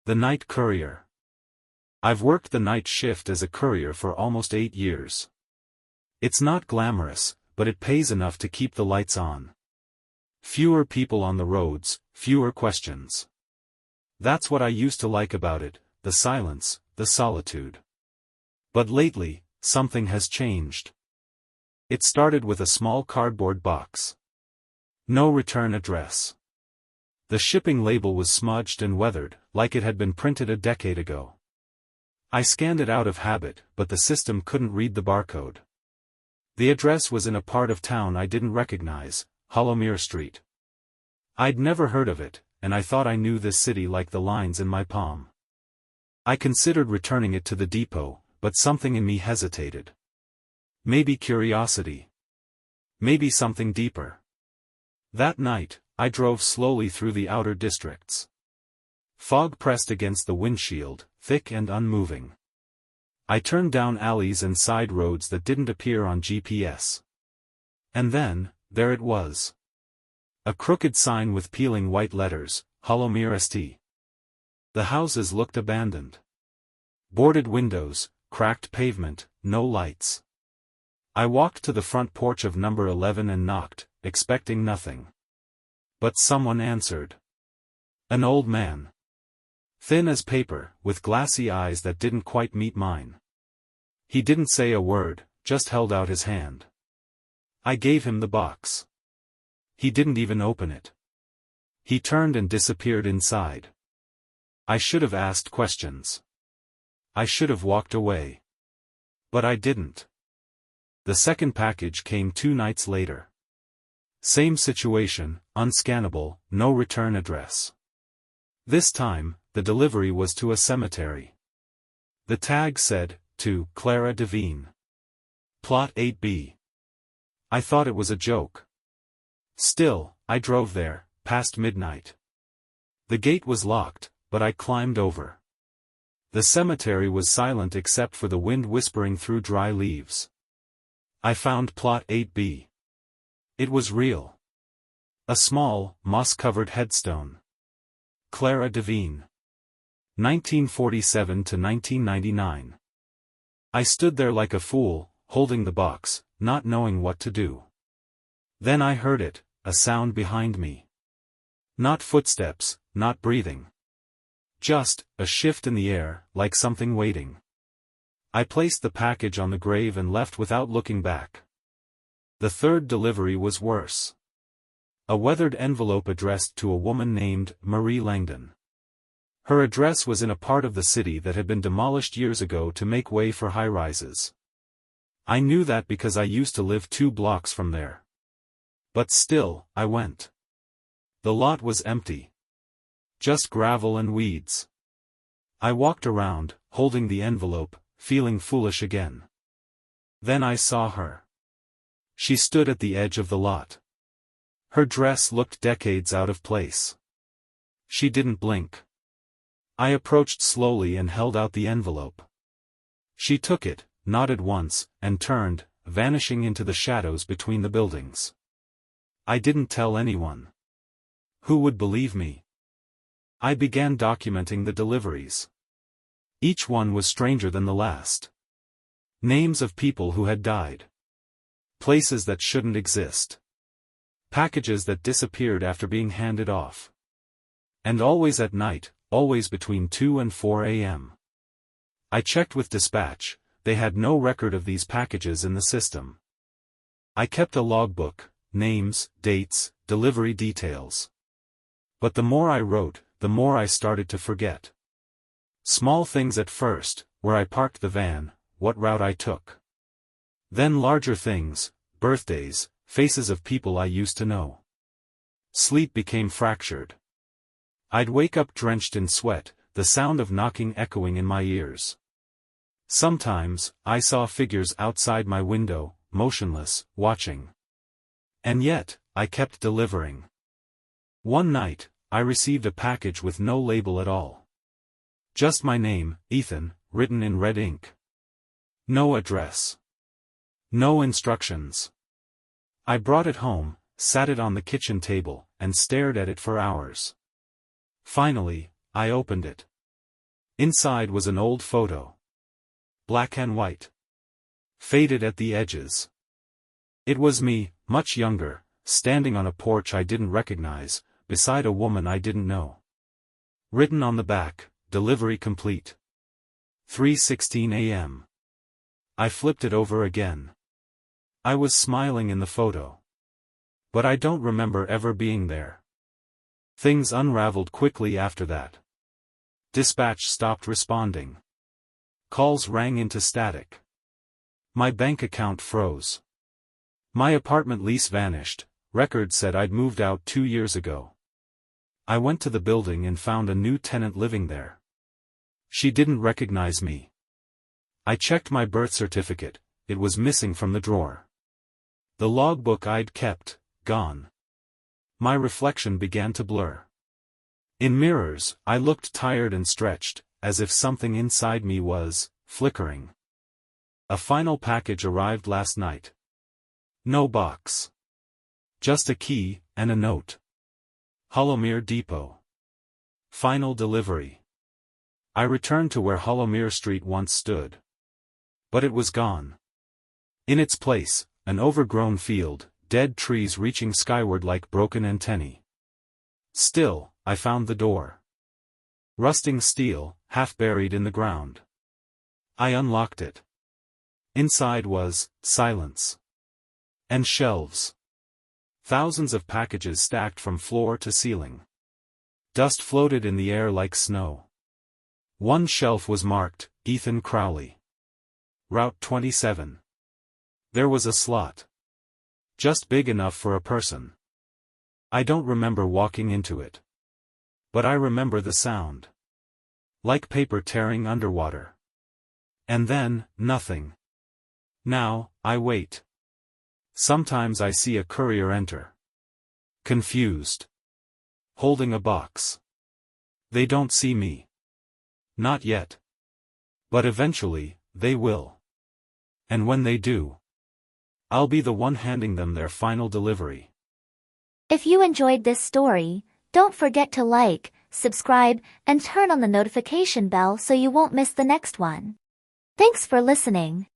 The Night Courier. I've worked the night shift as a courier for almost 8 years. It's not glamorous, but it pays enough to keep the lights on. Fewer people on the roads, fewer questions. That's what I used to like about it, the silence, the solitude. But lately, something has changed. It started with a small cardboard box. No return address. The shipping label was smudged and weathered, like it had been printed a decade ago. I scanned it out of habit, but the system couldn't read the barcode. The address was in a part of town I didn't recognize, Hollowmere Street. I'd never heard of it, and I thought I knew this city like the lines in my palm. I considered returning it to the depot, but something in me hesitated. Maybe curiosity. Maybe something deeper. That night, I drove slowly through the outer districts. Fog pressed against the windshield, thick and unmoving. I turned down alleys and side roads that didn't appear on GPS. And then, there it was. A crooked sign with peeling white letters, Hollowmere St. The houses looked abandoned. Boarded windows, cracked pavement, no lights. I walked to the front porch of number 11 and knocked, expecting nothing. But someone answered. An old man. Thin as paper, with glassy eyes that didn't quite meet mine. He didn't say a word, just held out his hand. I gave him the box. He didn't even open it. He turned and disappeared inside. I should have asked questions. I should have walked away. But I didn't. The second package came 2 nights later. Same situation, unscannable, no return address. This time, the delivery was to a cemetery. The tag said, to Clara Devine. Plot 8B. I thought it was a joke. Still, I drove there, past midnight. The gate was locked, but I climbed over. The cemetery was silent except for the wind whispering through dry leaves. I found Plot 8B. It was real. A small, moss-covered headstone. Clara Devine. 1947 to 1999. I stood there like a fool, holding the box, not knowing what to do. Then I heard it, a sound behind me. Not footsteps, not breathing. Just, a shift in the air, like something waiting. I placed the package on the grave and left without looking back. The third delivery was worse. A weathered envelope addressed to a woman named Marie Langdon. Her address was in a part of the city that had been demolished years ago to make way for high-rises. I knew that because I used to live 2 blocks from there. But still, I went. The lot was empty. Just gravel and weeds. I walked around, holding the envelope, feeling foolish again. Then I saw her. She stood at the edge of the lot. Her dress looked decades out of place. She didn't blink. I approached slowly and held out the envelope. She took it, nodded once, and turned, vanishing into the shadows between the buildings. I didn't tell anyone. Who would believe me? I began documenting the deliveries. Each one was stranger than the last. Names of people who had died. Places that shouldn't exist. Packages that disappeared after being handed off. And always at night, always between 2 and 4 a.m. I checked with dispatch, they had no record of these packages in the system. I kept a logbook, names, dates, delivery details. But the more I wrote, the more I started to forget. Small things at first, where I parked the van, what route I took. Then larger things, birthdays, faces of people I used to know. Sleep became fractured. I'd wake up drenched in sweat, the sound of knocking echoing in my ears. Sometimes, I saw figures outside my window, motionless, watching. And yet, I kept delivering. One night, I received a package with no label at all. Just my name, Ethan, written in red ink. No address. No instructions. I brought it home, sat it on the kitchen table, and stared at it for hours. Finally, I opened it. Inside was an old photo. Black and white. Faded at the edges. It was me, much younger, standing on a porch I didn't recognize, beside a woman I didn't know. Written on the back, "Delivery complete. 3:16 a.m. I flipped it over again. I was smiling in the photo. But I don't remember ever being there. Things unraveled quickly after that. Dispatch stopped responding. Calls rang into static. My bank account froze. My apartment lease vanished. Records said I'd moved out 2 years ago. I went to the building and found a new tenant living there. She didn't recognize me. I checked my birth certificate, it was missing from the drawer. The logbook I'd kept, gone. My reflection began to blur. In mirrors, I looked tired and stretched, as if something inside me was flickering. A final package arrived last night. No box. Just a key, and a note. Hollowmere Depot. Final delivery. I returned to where Hollowmere Street once stood. But it was gone. In its place, an overgrown field, dead trees reaching skyward like broken antennae. Still, I found the door. Rusting steel, half buried in the ground. I unlocked it. Inside was silence. And shelves. Thousands of packages stacked from floor to ceiling. Dust floated in the air like snow. One shelf was marked, Ethan Crowley. Route 27. There was a slot. Just big enough for a person. I don't remember walking into it. But I remember the sound. Like paper tearing underwater. And then, nothing. Now, I wait. Sometimes I see a courier enter. Confused. Holding a box. They don't see me. Not yet. But eventually, they will. And when they do, I'll be the one handing them their final delivery. If you enjoyed this story, don't forget to like, subscribe, and turn on the notification bell so you won't miss the next one. Thanks for listening.